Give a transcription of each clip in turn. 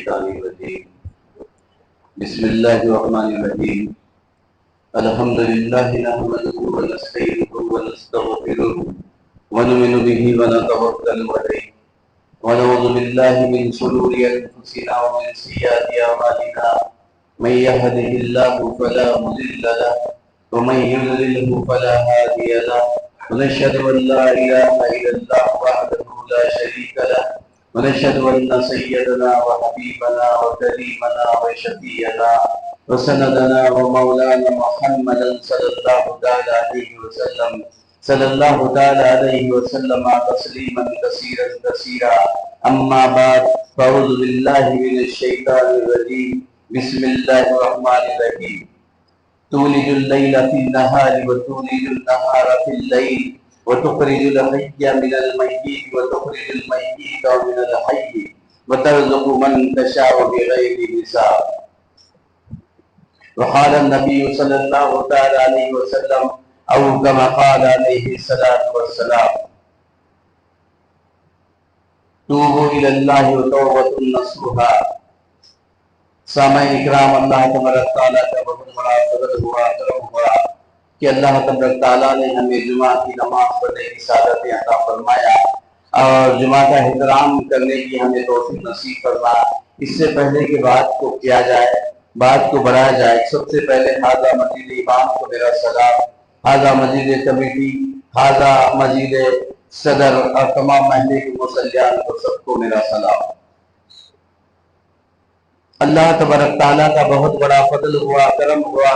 الشيطان الرجيم بسم الله الرحمن الرحيم الحمد لله نحمده ونستعينه ونستغفره ونؤمن به ونتوكل عليه ونعوذ بالله من شرور انفسنا ومن سيئات اعمالنا من يهده الله فلا مضل له ومن يضلل فلا هادي له ونشهد ان لا اله الا الله وحده لا شريك له ونشهد أن سيدنا وحبيبنا وكريمنا وشفيعنا وسندنا ومولانا محمدا صلى الله تعالى عليه وسلم تسليما كثيرا كثيرا أما بعد فأعوذ بالله من الشيطان الرجيم بسم الله الرحمن الرحيم تولج الليل في النهار وتولج النهار في الليل وتخرج الحي من الميت وتخرج الميت من الحي وترزق من تشاء بغير حساب. وقال النبي صلى الله تعالى عليه وسلم او كما قال عليه الصلاة والسلام توبوا الى الله وتوبة نصوحا. سامعین اکرام، اللہ تبارک تعالیٰ کا بہت بڑا فضل ہوا، کرم ہوا کہ اللہ تبارک تعالیٰ نے ہمیں جمعہ کی نماز پڑھنے کی سعادت عطا فرمایا اور جمعہ کا احترام کرنے کی ہمیں توفیق نصیب فرمایا. اس سے پہلے کہ بات کو کیا جائے، بات کو بڑھایا جائے، سب سے پہلے حاضہ مسجد امام کو میرا سلام، حاضہ مسجد کمیٹی، حاضہ مسجد صدر اور تمام محلے کے مصلیان کو سب کو میرا سلام. اللہ تبارک تعالیٰ کا بہت بڑا فضل ہوا، کرم ہوا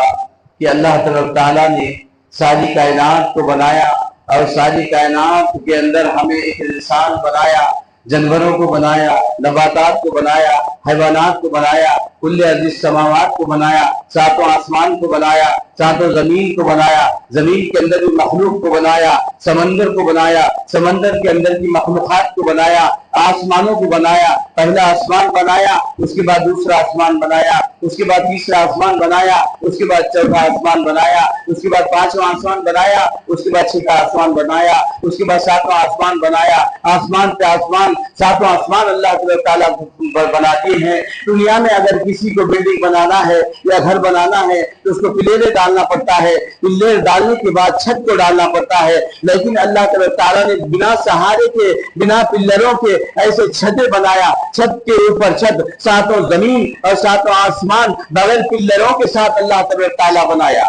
کہ اللہ تبارک تعالیٰ نے ساری کائنات کو بنایا اور ساری کائنات کے اندر ہمیں ایک انسان بنایا، جانوروں کو بنایا، نباتات کو بنایا، حیوانات کو بنایا، کل ارض السماوات کو بنایا، ساتوں آسمان کو بنایا، ساتوں زمین کو بنایا، زمین کے اندر بھی مخلوق کو بنایا، سمندر کو بنایا، سمندر کے اندر کی مخلوقات کو بنایا، آسمانوں کو بنایا. پہلا آسمان بنایا، اس کے بعد دوسرا آسمان بنایا، اس کے بعد تیسرا آسمان بنایا، اس کے بعد چوتھا آسمان بنایا، اس کے بعد پانچواں آسمان بنایا، اس کے بعد چھٹا آسمان بنایا، اس کے بعد ساتواں آسمان بنایا. آسمان پہ آسمان، ساتواں آسمان اللہ تعالیٰ بناتے ہیں. دنیا میں اگر کسی کو بلڈنگ بنانا ہے یا گھر بنانا ہے تو اس کو پلیریں ڈالنا پڑتا ہے، پلیر ڈالنے کے بعد چھت کو ڈالنا پڑتا ہے. لیکن اللہ تعالیٰ نے بنا سہارے کے، بنا پلروں کے ایسے چھتیں بنایا، چھت کے اوپر چھت، ساتوں زمین اور ساتوں آسمان بغیر پلروں کے ساتھ اللہ تعالیٰ بنایا.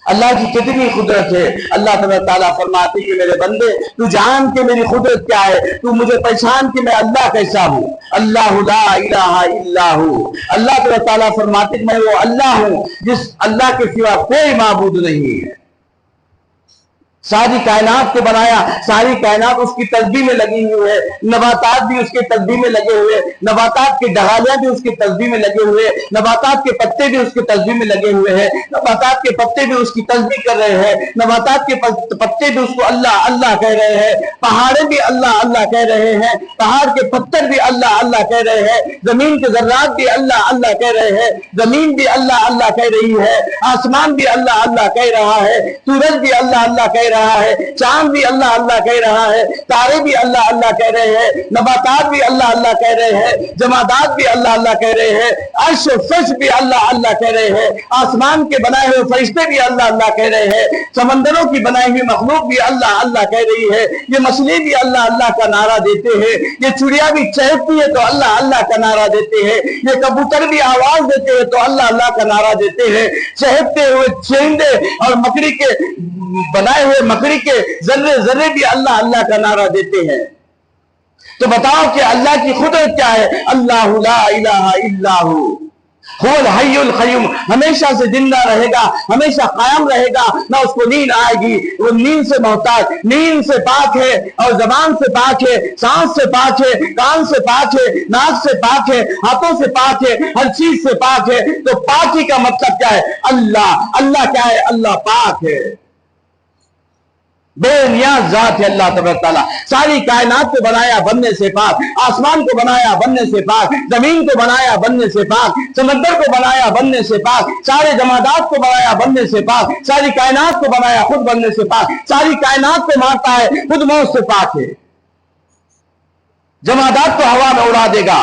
اللہ کی کتنی قدرت ہے. اللہ تعالیٰ فرماتے کہ میرے بندے تو جان کے میری قدرت کیا ہے، تو مجھے پہچان کہ میں اللہ کیسا ہوں. اللہ لا الہ الا ہو. اللہ تعالیٰ فرماتے کہ میں وہ اللہ ہوں جس اللہ کے سوا کوئی معبود نہیں ہے. ساری کائنات کو بنایا، ساری کائنات اس کی تسبیح میں لگی ہوئی ہے. نباتات بھی اس کے تسبیح میں لگے ہوئے، نباتات کے ڈغالیاں بھی اس کی تسبیح میں لگے ہوئے، نباتات کے پتے بھی اس کی تسبیح میں لگے ہوئے ہیں، نباتات کے پتے بھی اس کی تسبیح کر رہے ہیں، نباتات کے پتے بھی اس کو اللہ اللہ کہہ رہے ہیں، پہاڑیں بھی اللہ اللہ کہہ رہے ہیں، پہاڑ کے پتھر بھی اللہ اللہ کہہ رہے ہیں، زمین کے ذرات بھی اللہ اللہ کہہ رہے ہیں، زمین بھی اللہ اللہ کہہ رہی ہے، آسمان بھی اللہ اللہ کہہ رہا ہے، سورج بھی اللہ اللہ کہہ رہا ہے، چاند بھی اللہ اللہ کہہ رہا ہے، تارے بھی اللہ اللہ کہہ رہے ہیں، نباتات بھی اللہ اللہ کہہ رہے ہیں، جمادات بھی اللہ اللہ کہہ رہے ہیں، عرش و فرش بھی اللہ اللہ کہہ رہے ہیں، آسمان کے بنائے ہوئے فرشتے بھی اللہ اللہ کہہ رہے ہیں، سمندروں کی بنائی ہوئی مخلوق بھی اللہ اللہ کہہ رہی ہے، یہ مچھلی بھی اللہ اللہ کا نعرہ دیتے ہیں، یہ چڑیا بھی چہکتی ہے تو اللہ اللہ کا نعرہ دیتے ہیں، یہ کبوتر بھی آواز دیتے ہیں تو اللہ اللہ کا نعرہ دیتے ہیں، چہکتے ہوئے چرندے اور مکڑی کے بنائے ہوئے مکڑی کے ذرے ذرے بھی اللہ اللہ کا نعرہ دیتے ہیں. تو بتاؤ کہ اللہ کی قدرت کیا ہے. اللہ لا الہ الا ہو الحی القیوم، ہمیشہ سے زندہ رہے گا، ہمیشہ قائم رہے گا، نہ اس کو نیند آئے گی. وہ نیند سے محتاج، نیند سے پاک ہے اور زبان سے پاک ہے، سانس سے پاک ہے، کان سے پاک ہے، ناک سے پاک ہے، ہاتھوں سے پاک ہے، ہر چیز سے پاک ہے. تو پاکی کا مطلب کیا ہے؟ اللہ. اللہ کیا ہے؟ اللہ پاک ہے، بے نیاز ذات ہے اللہ تبارک تعالیٰ. ساری کائنات کو بنایا بننے سے پاک، آسمان کو بنایا بننے سے پاک، زمین کو بنایا بننے سے پاک، سمندر کو بنایا بننے سے پاک، سارے جمادات کو بنایا بننے سے پاک، ساری کائنات کو بنایا خود بننے سے پاک، ساری کائنات کو مارتا ہے خود موت سے پاک ہے. جمادات کو ہوا میں اڑا دے گا،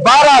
12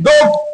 2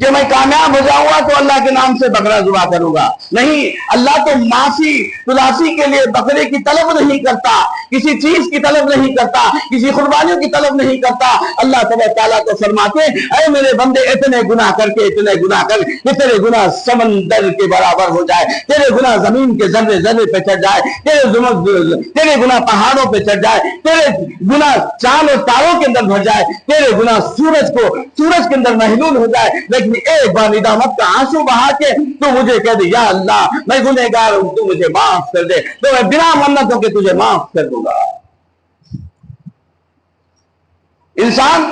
کہ میں کامیاب ہو جاؤں گا تو اللہ کے نام سے بکرا ذبح کروں گا. نہیں، اللہ تو معاشی تلاسی کے لیے بکرے کی طلب نہیں کرتا، کسی چیز کی طلب نہیں کرتا، کسی قربانیوں کی طلب نہیں کرتا. اللہ تبارک تعالیٰ کو فرماتے اے میرے بندے اتنے گناہ کر کے اتنے گناہ کر کہ تیرے گناہ سمندر کے برابر ہو جائے، تیرے گناہ زمین کے ذرے ذرے پہ چڑھ جائے، تیرے گناہ پہاڑوں پہ چڑھ جائے، تیرے گناہ چاند اور تاروں کے اندر بھر جائے، تیرے گناہ سورج کے اندر محلول ہو جائے، لیکن ایک بار ندامت کا آنسو بہا کے تو مجھے کہہ دے یا اللہ میں گنہگار ہوں، تو مجھے معاف کر دے، تو میں بنا منتوں کے تجھے معاف کر دوں گا. انسان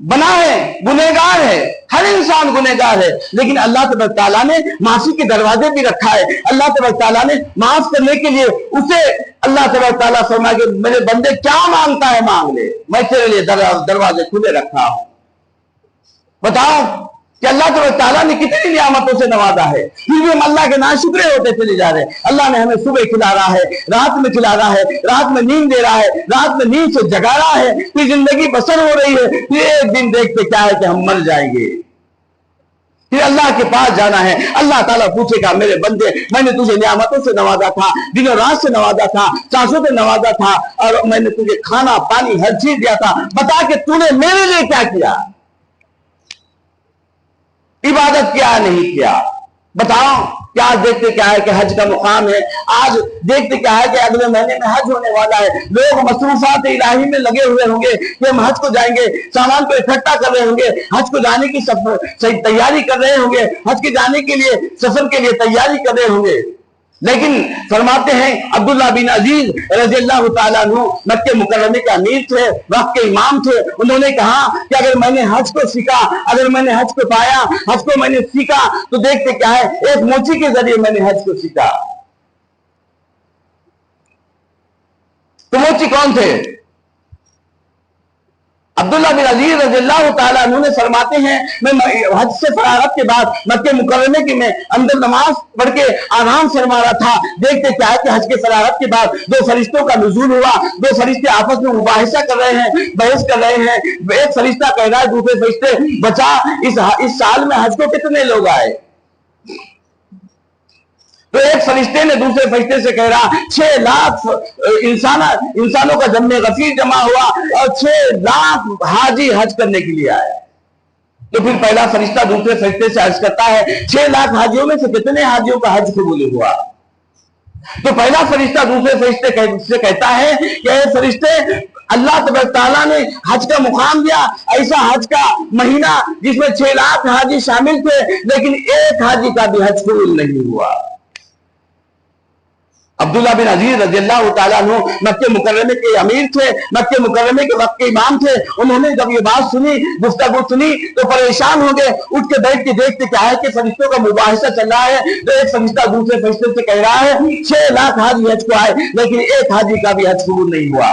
بنا ہے، گنہگار ہے، ہر انسان گنہگار ہے، لیکن اللہ تبارک تعالیٰ نے معافی کے دروازے بھی رکھا ہے. اللہ تبارک تعالیٰ نے معاف کرنے کے لیے اسے اللہ تبارک تعالیٰ فرمایا کہ میرے بندے کیا مانگتا ہے مانگ لے، میں تیرے لیے دروازے کھلے رکھا ہوں. بتاؤ کہ اللہ تبارک تعالیٰ نے کتنی نعمتوں سے نوازا ہے، پھر بھی ہم اللہ کے ناشکرے ہوتے چلے جا رہے ہیں. اللہ نے ہمیں صبح کھلا رہا ہے، رات میں کھلا رہا ہے، رات میں نیند دے رہا ہے، رات میں نیند سے جگا رہا ہے، پھر زندگی بسر ہو رہی ہے، پھر ایک دن دیکھتے کیا ہے کہ ہم مر جائیں گے، پھر اللہ کے پاس جانا ہے. اللہ تعالیٰ پوچھے گا میرے بندے میں نے تجھے نعمتوں سے نوازا تھا، دن و رات سے نوازا تھا، سانسوں سے نوازا تھا، اور میں نے تجھے کھانا پانی ہر چیز دیا تھا، بتا کہ تو نے میرے لیے کیا کیا، عبادت کیا نہیں کیا. بتاؤ کیا دیکھتے کیا ہے کہ حج کا مقام ہے، آج دیکھتے کیا ہے کہ اگلے مہینے میں حج ہونے والا ہے، لوگ مصروفات الہی میں لگے ہوئے ہوں گے کہ ہم حج کو جائیں گے، سامان کو اکٹھا کر رہے ہوں گے، حج کو جانے کی صحیح تیاری کر رہے ہوں گے، حج کے جانے کے لیے سفر کے لیے تیاری کر رہے ہوں گے. لیکن فرماتے ہیں عبداللہ بن عزیز رضی اللہ تعالیٰ عنہ مکہ مکرمہ کے امیر تھے، وقت کے امام تھے. انہوں نے کہا کہ اگر میں نے حج کو سیکھا، اگر میں نے حج کو پایا، حج کو میں نے سیکھا، تو دیکھتے کیا ہے ایک موچی کے ذریعے میں نے حج کو سیکھا. تو موچی کون تھے؟ عبداللہ بن عزیز رضی اللہ تعالیٰ عنہ نے فرماتے ہیں میں حج سے فراغت کے بعد مکہ مکرمہ کے میں اندر نماز پڑھ کے آرام فرما رہا تھا. دیکھتے کیا ہے کہ حج کے فراغت کے بعد دو فرشتوں کا نزول ہوا، دو فرشتے آپس میں مباحثہ کر رہے ہیں، بحث کر رہے ہیں. ایک فرشتہ کہہ رہا ہے دوسرے فرشتے بچا اس سال میں حج کو کتنے لوگ آئے؟ تو ایک فرشتے نے دوسرے فرشتے سے کہہ رہا 6 لاکھ انسانوں کا جمع غفیر جمع ہوا اور 6 لاکھ حاجی حج کرنے کے لیے آئے. تو پھر پہلا فرشتہ دوسرے فرشتے سے عرض کرتا ہے 6 لاکھ حاجیوں میں سے کتنے حاجیوں کا حج قبول ہوا؟ تو پہلا فرشتہ دوسرے فرشتے سے کہتا ہے کہ اے فرشتے اللہ تبارک تعالیٰ نے حج کا مقام دیا، ایسا حج کا مہینہ جس میں 6 لاکھ حاجی شامل تھے، لیکن ایک حاجی کا بھی حج قبول نہیں ہوا. عبداللہ بن عزیز رضی اللہ تعالیٰ عنہ مکہ مکرمہ کے امیر تھے، مکہ مکرمہ کے وقت کے امام تھے. انہوں نے جب یہ بات سنی، گفتگو سنی، تو پریشان ہو گئے. اٹھ کے بیٹھ کے دیکھتے کیا ہے کہ فرشتوں کا مباحثہ چل رہا ہے. تو ایک فرشتہ دوسرے فرشتے سے کہہ رہا ہے 6 لاکھ حاجی حج کو آئے لیکن ایک حاجی کا بھی حج قبول نہیں ہوا.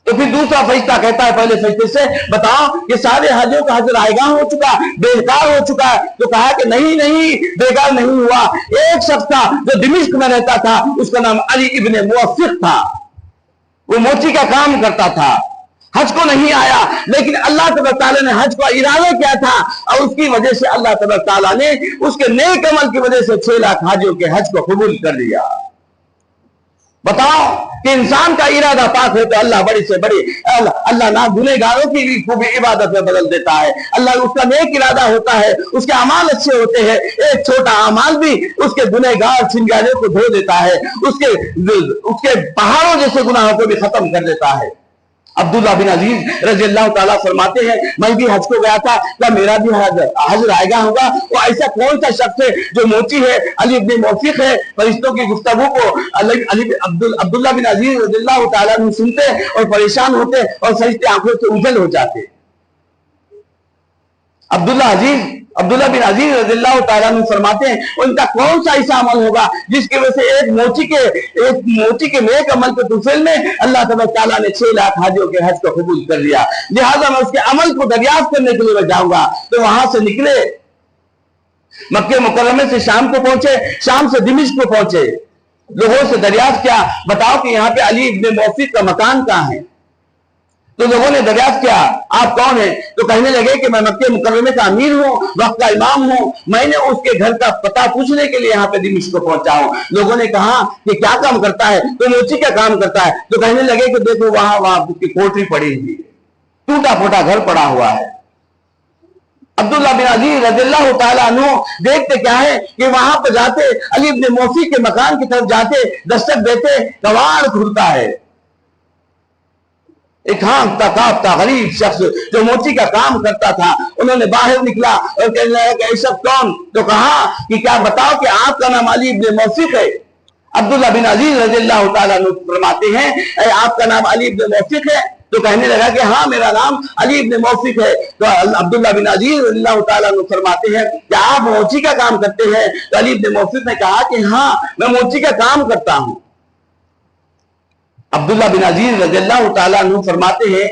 تو پھر دوسرا فرشتہ کہتا ہے پہلے فرشتے سے بتاؤ کہ سارے حاجیوں کا حج رائگاں ہو چکا، بیکار ہو چکا ہے. تو کہا کہ نہیں بیکار نہیں ہوا. ایک شخص تھا جو دمشق میں رہتا تھا، اس کا نام علی ابن موفق تھا، وہ موچی کا کام کرتا تھا، حج کو نہیں آیا، لیکن اللہ تبارک تعالیٰ نے حج کو ارادہ کیا تھا اور اس کی وجہ سے اللہ تبارک تعالیٰ نے اس کے نیک عمل کی وجہ سے 6 لاکھ حاجیوں کے حج کو قبول کر لیا. بتاؤ کہ انسان کا ارادہ پاک ہے تو اللہ بڑی سے بڑی اللہ نہ گنہگاروں کی بھی خوبی عبادت میں بدل دیتا ہے. اللہ اس کا نیک ارادہ ہوتا ہے، اس کے اعمال اچھے ہوتے ہیں، ایک چھوٹا اعمال بھی اس کے گنہگار چنگاریوں کو دھو دیتا ہے، اس کے پہاڑوں جیسے گناہوں کو بھی ختم کر دیتا ہے. عبداللہ بن عزیز رضی اللہ تعالیٰ فرماتے ہیں میں بھی حج کو گیا تھا، کیا میرا بھی حج رائگاں ہوگا؟ وہ ایسا کون سا شخص ہے جو موچی ہے، علی ابن موفق ہے. فرشتوں کی گفتگو کو عبداللہ بن عزیز رضی اللہ تعالیٰ سنتے اور پریشان ہوتے اور فرشتے آنکھوں سے اوجھل ہو جاتے. عبداللہ بن عزیز رضی اللہ تعالیٰ عنہ فرماتے ہیں ان کا کون سا ایسا عمل ہوگا جس کی وجہ سے ایک موچی کے نیک عمل کے طفیل میں اللہ تبارک تعالیٰ نے 6 لاکھ حاجیوں کے حج کو قبول کر لیا. لہٰذا میں اس کے عمل کو دریافت کرنے کے لیے جاؤں گا. تو وہاں سے نکلے، مکہ مکرمہ سے شام کو پہنچے، شام سے دمشق کو پہنچے. لوگوں سے دریافت کیا بتاؤ کہ یہاں پہ علی ابن موفق کا مکان کہاں ہے؟ تو لوگوں نے دریافت کیا آپ کون ہیں؟ تو کہنے لگے کہ میں مکہ مکرمے کا امیر ہوں، وقت کا امام ہوں، میں نے اس کے گھر کا پتہ پوچھنے کے لیے یہاں پہ دمشق کو پہنچا ہوں۔ لوگوں نے کہا کہ کیا کام کرتا ہے؟ تو موچی کا کام کرتا ہے۔ تو کہنے لگے کہ دیکھو وہاں اس کی کوٹری پڑی ہوئی ہے، ٹوٹا پھوٹا گھر پڑا ہوا ہے۔ عبداللہ بن عزیز رضی اللہ تعالیٰ عنہ دیکھتے کیا ہے کہ وہاں پہ جاتے، علی بن موفق کے مکان کی طرف جاتے، دستک دیتے، کواڑ کھلتا ہے۔ ایک ہانکتا کانپتا غریب شخص جو موچی کا کام کرتا تھا، انہوں نے باہر نکلا اور کہنے لگا کہ اے شخص کون؟ تو کہا کہ کیا بتاؤ کہ آپ کا نام علی بن موفق ہے؟ عبداللہ بن عزیز رضی اللہ تعالیٰ عنہ فرماتے ہیں اے آپ کا نام علی بن موفق ہے؟ تو کہنے لگا کہ ہاں میرا نام علی بن موفق ہے۔ تو عبداللہ بن عزیز رضی اللہ تعالیٰ عنہ فرماتے ہیں کہ آپ موچی کا کام کرتے ہیں؟ تو علی بن موفق نے کہا کہ ہاں میں موچی کا کام کرتا ہوں۔ عبداللہ بن عزیز رضی اللہ تعالیٰ عنہ فرماتے ہیں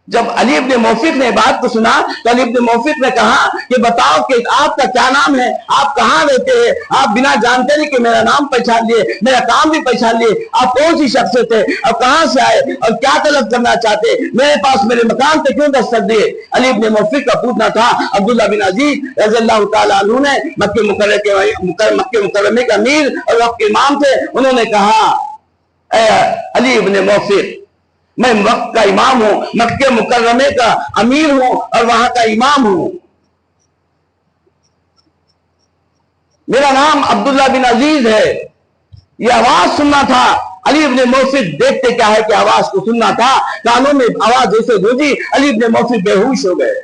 جب علی بن موفق نے بات کو سنا تو علی بن موفق نے کہا کہ بتاؤ کہ آپ کا کیا نام ہے، آپ کہاں رہتے ہیں؟ آپ بنا جانتے نہیں کہ میرا نام پہچان لیے، میرا کام بھی پہچان لیے، آپ کون سی شخصیت ہے اور کہاں سے آئے اور کیا طلب کرنا چاہتے، میرے پاس میرے مکان پہ کیوں دستک دیے؟ علی بن موفق کا پوچھنا تھا عبداللہ بن عزیز رضی اللہ تعالیٰ عنہ نے مکہ مکرمے کا امیر اور وقت کے امام تھے، انہوں نے کہا اے علی بن موفق میں وقت کا امام ہوں، مکہ مکرمے کا امیر ہوں اور وہاں کا امام ہوں، میرا نام عبداللہ بن عزیز ہے۔ یہ آواز سننا تھا علی بن موفق دیکھتے کیا ہے کہ آواز کو سننا تھا، کانوں میں آواز جیسے گونجی علی بن موفق بے ہوش ہو گئے۔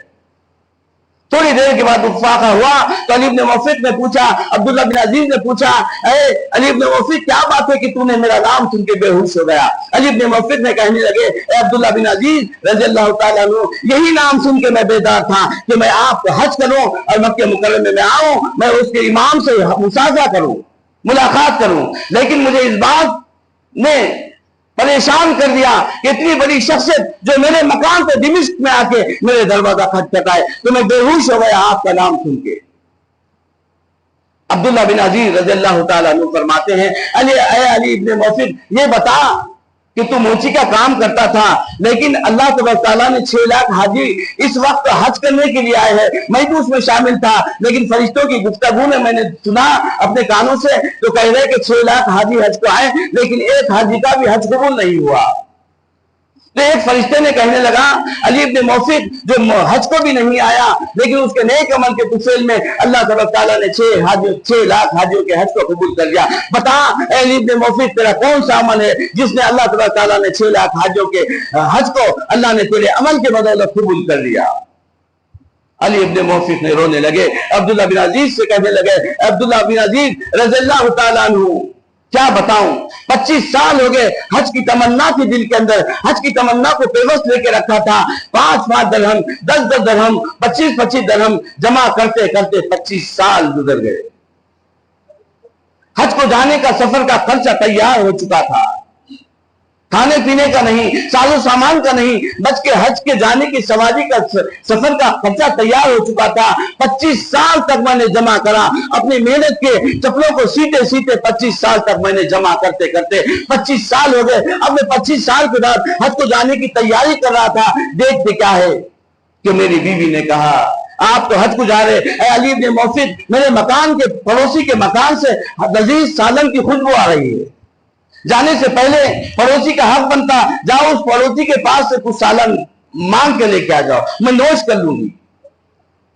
تھوڑی دیر کے بعد اتفاقہ ہوا تو علی بن موفق نے پوچھا، عبداللہ بن عزیز نے پوچھا اے علی بن موفق کیا بات ہے کہ تو نے میرا نام سن کے بے ہوش ہو گیا؟ علی بن موفق نے کہنے لگے اے عبداللہ بن عزیز رضی اللہ تعالیٰ عنہ یہی نام سن کے میں بیدار تھا کہ میں آپ حج کروں اور مکہ مکرمے میں آؤں، میں اس کے امام سے مصافحہ کروں، ملاقات کروں، لیکن مجھے اس بات نے پریشان کر دیا کہ اتنی بڑی شخصیت جو میرے مکان پہ دمشق میں آ کے میرے دروازہ کھٹکھٹائے تو میں بے ہوش ہو گیا آپ کا نام سن کے۔ عبداللہ بن عزیز رضی اللہ تعالیٰ عنہ فرماتے ہیں اے علی بن موفق یہ بتا کہ تو موچی کا کام کرتا تھا، لیکن اللہ تبارک تعالیٰ نے 6 لاکھ حاجی اس وقت حج کرنے کے لیے آئے ہیں، میں بھی اس میں شامل تھا، لیکن فرشتوں کی گفتگو میں نے سنا اپنے کانوں سے تو کہہ رہے کہ 6 لاکھ حاجی حج کو آئے لیکن ایک حاجی کا بھی حج قبول نہیں ہوا۔ تو ایک فرشتے نے کہنے لگا علی بن موفق جو حج کو بھی نہیں آیا لیکن اس کے نیک عمل کے تفصیل میں اللہ تبارک تعالیٰ نے 6 لاکھ حاجیوں کے حج کو قبول کر لیا۔ بتا اے علی بن موفق تیرا کون سا عمل ہے جس نے اللہ تبارک تعالیٰ نے 6 لاکھ حاجیوں کے حج کو اللہ نے تیرے عمل کے بدولت قبول کر لیا؟ علی بن موفق نے رونے لگے، عبداللہ بن عزیز سے کہنے لگے عبداللہ بن عزیز رضی اللہ تعالیٰ عنہ کیا بتاؤں 25 سال ہو گئے حج کی تمنا تھی دل کے اندر، حج کی تمنا کو پیوست لے کے رکھا تھا، 5 درہم 10 درہم 25 درہم جمع کرتے کرتے 25 سال گزر گئے۔ حج کو جانے کا سفر کا خرچہ تیار ہو چکا تھا، کھانے پینے کا نہیں، ساز و سامان کا نہیں، بچ کے حج کے جانے کی سواری کا سفر کا خرچہ تیار ہو چکا تھا۔ 25 سال تک میں نے جمع کرا اپنی محنت کے چپلوں کو سیتے سیتے 25 سال تک میں نے جمع کرتے کرتے 25 سال ہو گئے۔ اب میں 25 سال کے بعد حج کو جانے کی تیاری کر رہا تھا، دیکھتے کیا ہے کہ میری بیوی نے کہا آپ تو حج کو جا رہے اے علی بن موفق میرے مکان کے پڑوسی کے مکان سے لذیذ سالن کی خوشبو آ رہی ہے، جانے سے پہلے پڑوسی کا حق بنتا جاؤ اس پڑوسی کے پاس سے کچھ سالن مانگ کے لے کے آ جاؤ، میں نوش کر لوں گی۔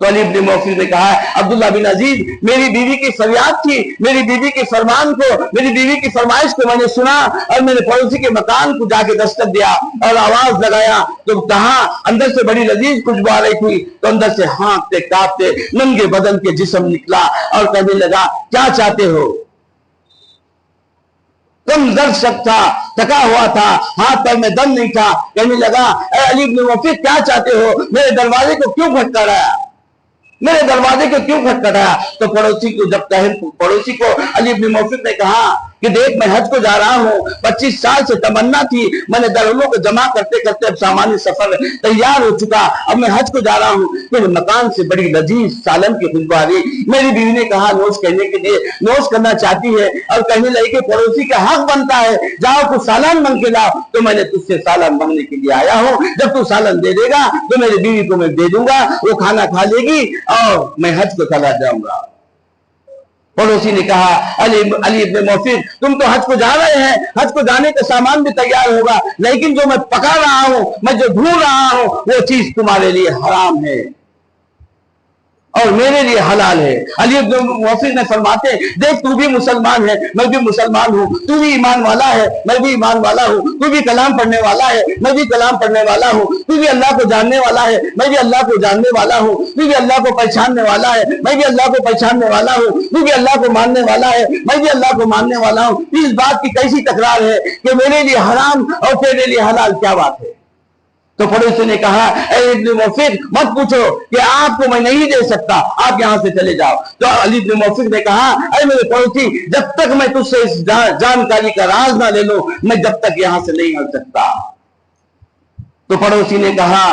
تو علی بن موفق نے کہا عبداللہ بن عزیز میری بیوی کی فریاد تھی، میری بیوی کے فرمان کو، میری بیوی کی فرمائش کو میں نے سنا اور میں نے پڑوسی کے مکان کو جا کے دستک دیا اور آواز لگایا تو کہاں اندر سے بڑی لذیذ خوشبو آ رہی تھی، تو اندر سے ہانکتے کانپتے ننگے بدن کے جسم نکلا اور کہنے لگا کیا چاہتے ہو؟ کم درد شک تھا، تھکا ہوا تھا، ہاتھ پیر میں دم نہیں تھا، کہنے لگا اے علی بن موفق کیا چاہتے ہو؟ میرے دروازے کو کیوں کھٹکھٹایا؟ میرے دروازے کو کیوں کھٹکھٹایا؟ تو پڑوسی کو علی بن موفق نے کہا کہ دیکھ میں حج کو جا رہا ہوں, 25 سال سے تمنا تھی, میں نے درہموں کو جمع کرتے کرتے اب سامان سفر تیار ہو چکا, اب میں حج کو جا رہا ہوں. تو مکان سے بڑی لذیذ سالن کی خوشبو آ رہی. میری بیوی نے کہا نوش کرنے کے لیے, نوش کرنا چاہتی ہے اور کہنے لگی کہ پڑوسی کا حق بنتا ہے, جاؤ کچھ سالن مانگ کے لاؤ. تو میں نے تجھ سے سالن مانگنے کے لیے آیا ہوں, جب تو سالن دے دے گا تو میری بیوی کو میں دے دوں گا, وہ کھانا کھا لے گی اور میں حج کو چلا جاؤں گا. پڑوسی نے کہا علی ابن موفر تم تو حج کو جا رہے ہیں, حج کو جانے کا سامان بھی تیار ہوگا, لیکن جو میں پکا رہا ہوں, میں جو ڈھونڈ رہا ہوں, وہ چیز تمہارے لیے حرام ہے اور میرے لیے حلال ہے. علی ابن موفر نے فرماتے دیکھ تو بھی مسلمان ہے, میں بھی مسلمان ہوں, تو بھی ایمان والا ہے, میں بھی ایمان والا ہوں, تو بھی کلام پڑھنے والا ہے, میں بھی کلام پڑھنے والا ہوں, تو بھی اللہ کو جاننے والا ہے, میں بھی اللہ کو جاننے والا ہوں, تو بھی اللہ کو پہچاننے والا ہے, میں بھی اللہ کو پہچاننے والا ہوں, تو بھی اللہ کو ماننے والا ہے, میں بھی اللہ کو ماننے والا ہوں. اس بات کی کیسی تکرار ہے کہ میرے لیے حرام اور تیرے لیے حلال, کیا بات ہے؟ تو پڑوسی نے کہا اے ابن موفر مت پوچھو کہ آپ کو میں نہیں دے سکتا, آپ یہاں سے چلے جاؤ. تو علی ابن موفر نے کہا اے میرے پڑوسی جب تک میں تجھ سے اس جانکاری کا راز نہ لے لوں, میں جب تک یہاں سے نہیں ہٹ سکتا. تو پڑوسی نے کہا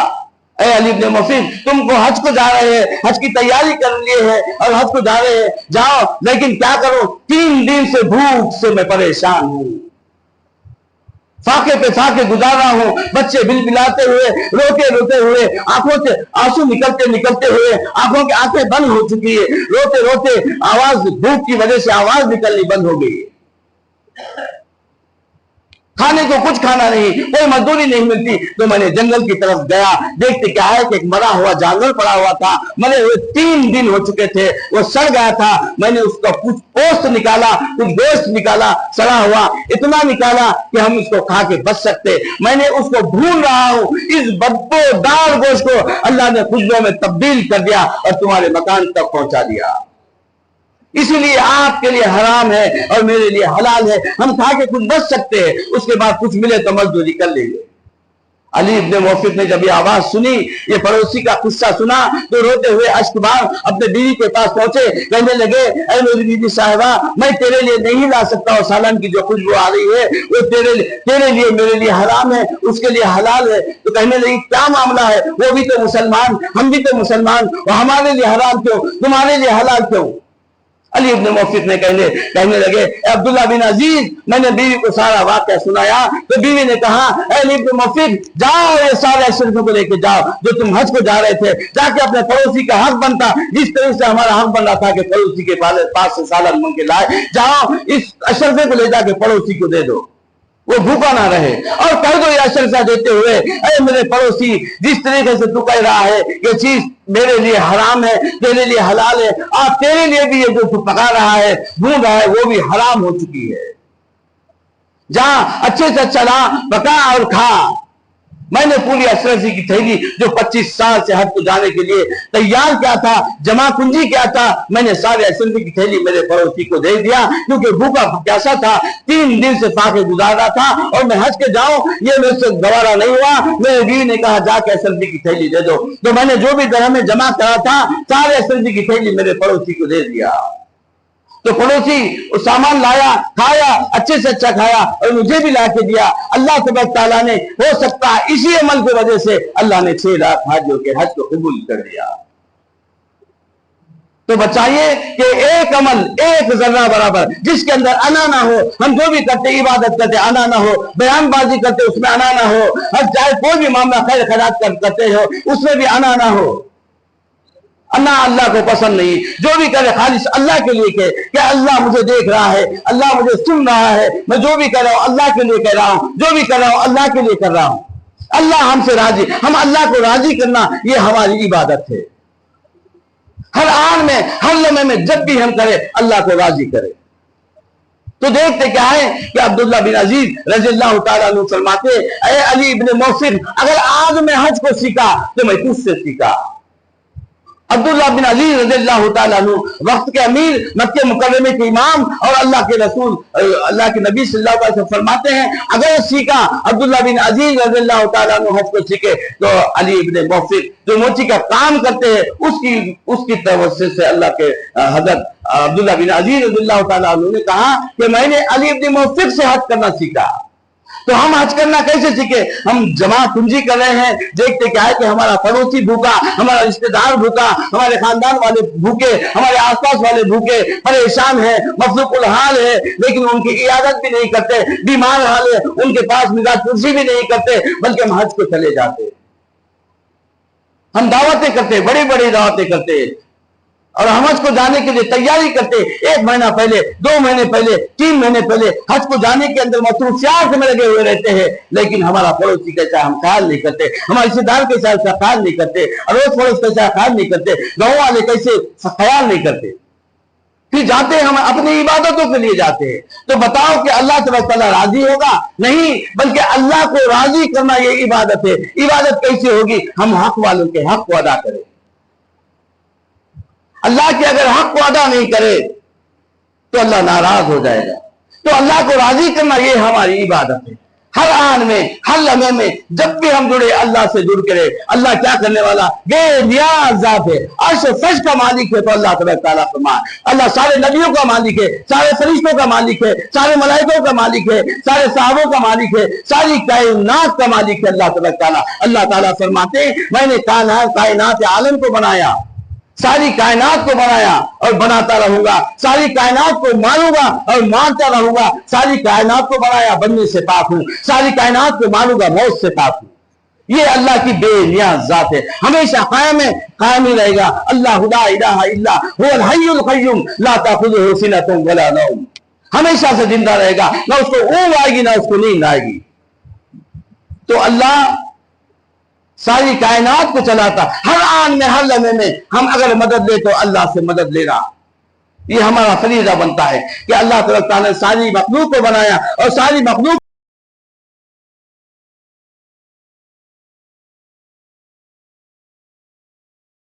اے علی ابن موفر تم کو حج کو جا رہے ہیں, حج کی تیاری کر لیے ہے اور حج کو جا رہے ہیں, جاؤ, لیکن کیا کرو 3 دن سے بھوک سے میں پریشان ہوں, فاقے پہ فاقے گزار رہا ہوں, بچے بل بلاتے ہوئے, روتے روتے ہوئے, آنکھوں سے آنسو نکلتے نکلتے ہوئے, آنکھوں کی آنکھیں بند ہو چکی ہے, روتے روتے آواز, بھوک کی وجہ سے آواز نکلنی بند ہو گئی. کھانے کو کچھ کھانا نہیں, کوئی مزدوری نہیں ملتی. تو میں نے جنگل کی طرف گیا, دیکھتے کیا ہے کہ ایک مرا ہوا جانور پڑا ہوا تھا, مرے ہوئے 3 دن ہو چکے تھے, وہ سڑ گیا تھا. میں نے اس کا کچھ پوست نکالا, کچھ گوشت نکالا, سڑا ہوا اتنا نکالا کہ ہم اس کو کھا کے بچ سکتے. میں نے اس کو ڈھونڈ رہا ہوں, اس بدبودار گوشت کو اللہ نے خوشبو میں تبدیل کر دیا اور تمہارے مکان تک پہنچا دیا. اسی لیے آپ کے لیے حرام ہے اور میرے لیے حلال ہے. ہم کھا کے کچھ بچ سکتے ہیں, اس کے بعد کچھ ملے تو مزدوری کر لیں گے. علی ابن موفر نے جب یہ آواز سنی, یہ پڑوسی کا قصہ سنا, تو روتے ہوئے اشک بار اپنے بیوی کے پاس پہنچے, کہنے لگے اے میری بیوی صاحبہ میں تیرے لیے نہیں لا سکتا, اور سالن کی جو خوشبو آ رہی ہے وہ تیرے لیے میرے لیے حرام ہے, اس کے لیے حلال ہے. تو کہنے لگی کیا معاملہ ہے, وہ بھی تو مسلمان, ہم بھی تو مسلمان, اور ہمارے لیے حرام کیوں, تمہارے لیے حلال کیوں؟ علی ابن موفر نے کہنے لگے اے عبداللہ بن عزیز, میں نے بیوی کو سارا واقعہ سنایا. تو بیوی نے کہا اے علی ابن موفر جاؤ, یہ سارے اشرفوں کو لے کے جاؤ جو تم حج کو جا رہے تھے, جا کے اپنے پڑوسی کا حق بنتا, جس طرح سے ہمارا حق بن رہا تھا کہ پڑوسی کے پاس سے سالن مانگ کے لائے, جاؤ اس اشرفے کو لے جا کے پڑوسی کو دے دو, وہ بھوکا نہ رہے. اور کہہ دو یہ اشرفہ دیتے ہوئے اے میرے پڑوسی, جس طریقے سے تو کہہ رہا ہے یہ چیز میرے لیے حرام ہے, تیرے لیے حلال ہے, آپ تیرے لیے بھی یہ جو تو پکا رہا ہے, ڈھونڈ رہا ہے, وہ بھی حرام ہو چکی ہے. جہاں اچھے سے اچھا لا, پکا اور کھا. میں نے پوری اشرفی کی تھیلی جو 25 سال سے حج کو جانے کے لیے تیار کیا تھا, جمع کنجی کیا تھا, میں نے سارے اشرفی کی تھیلی میرے پڑوسی کو دے دیا, کیونکہ بھوکا پیاسا تھا, 3 دن سے فاقے گزار رہا تھا, اور میں حج کے جاؤں یہ میرے سے گوارا نہیں ہوا. میرے بیوی نے کہا جا کے اشرفی کی تھیلی دے دو. تو میں نے جو بھی درہمیں جمع کرا تھا سارے اشرفی کی تھیلی میرے پڑوسی کو دے دیا. تو پڑوسی وہ سامان لایا, کھایا, اچھے سے اچھا کھایا اور مجھے بھی لا کے دیا. اللہ تبارک تعالیٰ نے ہو سکتا ہے اسی عمل کی وجہ سے اللہ نے 6 لاکھ حاجیوں کے حج کو قبول کر دیا. تو بچائیے کہ ایک عمل, ایک ذرہ برابر جس کے اندر انا نہ ہو, ہم جو بھی کرتے عبادت کرتے انا نہ ہو, بیان بازی کرتے اس میں انا نہ ہو, چاہے کوئی بھی معاملہ خیر خیرات کرتے ہو اس میں بھی انا نہ ہو. اللہ کو پسند نہیں. جو بھی کرے خالص اللہ کے لیے کہ اللہ مجھے دیکھ رہا ہے, اللہ مجھے سن رہا ہے, میں جو بھی کر رہا ہوں اللہ کے لیے کہہ رہا ہوں, جو بھی کر رہا ہوں اللہ کے لیے کر رہا ہوں. اللہ ہم سے راضی, ہم اللہ کو راضی کرنا یہ ہماری عبادت ہے. ہر آن میں, ہر لمحے میں جب بھی ہم کرے اللہ کو راضی کرے. تو دیکھتے کیا ہے کہ عبداللہ بن عزیز رضی اللہ تعالیٰ عنہ فرماتے اے علی ابن موفر, اگر آج میں حج کو سیکھا تو میں تجھ سے سیکھا. عبداللہ بن عزیز رضی اللہ تعالیٰ عنہ وقت کے امیر، مکہ مکرمے کے امام اور اللہ کے رسول اللہ کے نبی صلی اللہ علیہ وسلم فرماتے ہیں اگر سیکھا عبداللہ بن عزیز رضی اللہ تعالیٰ عنہ حج کو سیکھے تو علی ابن موفق جو موچی کا کام کرتے ہیں اس کی توسط سے اللہ کے حضرت عبداللہ بن عزیز رضی اللہ تعالیٰ عنہ نے کہا کہ میں نے علی ابن موفق سے حج کرنا سیکھا۔ تو ہم حج کرنا کیسے سیکھے؟ ہم جمع کنجی کر رہے ہیں، دیکھتے کیا ہے کہ ہمارا پڑوسی بھوکا، ہمارا رشتہ دار بھوکا، ہمارے خاندان والے بھوکے، ہمارے آس پاس والے بھوکے پریشان ہیں، مفلوق الحال ہے، لیکن ان کی عیادت بھی نہیں کرتے، بیمار حال ہے، ان کے پاس مزاج پرسی بھی نہیں کرتے، بلکہ ہم حج کو چلے جاتے، ہم دعوتیں کرتے، بڑی بڑی دعوتیں کرتے، اور ہم حج کو جانے کے لیے تیاری کرتے، 1 مہینہ پہلے، 2 مہینے پہلے، 3 مہینے پہلے حج کو جانے کے اندر مصروفیات میں لگے ہوئے رہتے ہیں، لیکن ہمارا پڑوسی کیسا ہم خیال نہیں کرتے، ہمارے رشتے دار کیسا اس کا خیال نہیں کرتے، اڑوس پڑوس کیسا خیال نہیں کرتے، گاؤں والے کیسے خیال نہیں کرتے۔ پھر جاتے ہم اپنی عبادتوں کے لیے جاتے ہیں، تو بتاؤ کہ اللہ تبارک تعالیٰ راضی ہوگا؟ نہیں، بلکہ اللہ کو راضی کرنا یہ عبادت ہے۔ عبادت کیسے ہوگی؟ ہم حق والوں کے حق کو ادا کریں۔ اللہ کے اگر حق کو ادا نہیں کرے تو اللہ ناراض ہو جائے گا۔ تو اللہ کو راضی کرنا یہ ہماری عبادت ہے۔ ہر آن میں، ہر لمحے میں جب بھی ہم جڑے اللہ سے جڑ کرے۔ اللہ کیا کرنے والا؟ بے نیاز ذات ہے، عرش و فرش کا مالک ہے۔ تو اللہ تبارک تعالیٰ فرمائے اللہ سارے نبیوں کا مالک ہے، سارے فرشتوں کا مالک ہے، سارے ملائکوں کا مالک ہے، سارے صحابوں کا مالک ہے، ساری کائنات کا مالک ہے اللہ تبارک تعالیٰ۔ اللہ تعالیٰ فرماتے ہیں میں نے کائنات عالم کو بنایا، ساری کائنات کو بنایا اور بناتا رہوں گا، ساری کائنات کو مانوں گا اور مانتا رہوں گا، ساری کائنات کو بنایا بننے سے پاک ہوں، ساری کائنات کو مانوں گا موت سے پاک ہوں۔ یہ اللہ کی بے نیاز ذات ہے، ہمیشہ قائم ہے، قائم ہی رہے گا۔ اللہ لا الہ الا هو الحی القیوم لا تاخذہ سنۃ ولا نوم، ہمیشہ سے زندہ رہے گا، نہ اس کو اونگ آئے گی نہ اس کو نیند آئے گی۔ تو اللہ ساری کائنات کو چلاتا، ہر آن میں، ہر لمحے میں ہم اگر مدد لے تو اللہ سے مدد لینا یہ ہمارا فریضہ بنتا ہے کہ اللہ تعالیٰ نے ساری مخلوق کو بنایا اور ساری مخلوق